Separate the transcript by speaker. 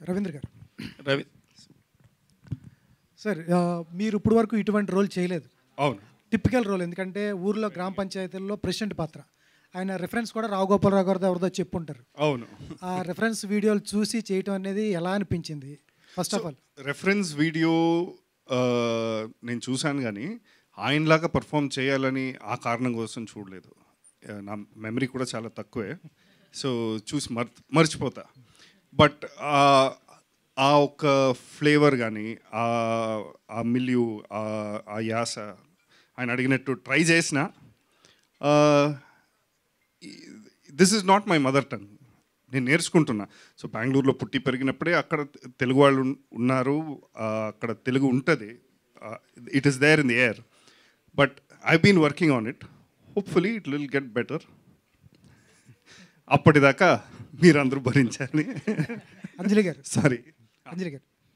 Speaker 1: రవీంద్ర గారు.
Speaker 2: రవి
Speaker 1: సార్, మీరు ఇప్పుడు వరకు ఇటువంటి రోల్ చేయలేదు.
Speaker 2: అవును.
Speaker 1: టిపికల్ రోల్, ఎందుకంటే ఊర్లో గ్రామ పంచాయతీల్లో ప్రెసిడెంట్ పాత్ర. ఆయన రెఫరెన్స్ కూడా రావు గోపాలరావు గారితో ఎవరిదో చెప్పుంటారు.
Speaker 2: అవును.
Speaker 1: ఆ రెఫరెన్స్ వీడియోలు చూసి చేయటం అనేది ఎలా అనిపించింది? First of all
Speaker 2: reference video నేను చూశాను, కానీ ఆయనలాగా పర్ఫామ్ చేయాలని ఆ కారణం కోసం చూడలేదు. నా మెమరీ కూడా చాలా తక్కువే, సో చూసి మర్చిపోతా. బట్ ఆ ఒక్క ఫ్లేవర్ కానీ ఆ మిల్యూ, ఆ యాస ఆయన అడిగినట్టు ట్రై చేసిన. This is not my mother tongue, నేను నేర్చుకుంటున్నా. సో బెంగళూరులో పుట్టి పెరిగినప్పుడే అక్కడ తెలుగు వాళ్ళు ఉన్నారు, అక్కడ తెలుగు ఉంటుంది, it is there in the air. But I been working on it, hopefully it will get better. అప్పటిదాకా మీరందరూ భరించాలి.
Speaker 1: అంజలి గారు.
Speaker 2: సారీ
Speaker 1: అంజలి గారు,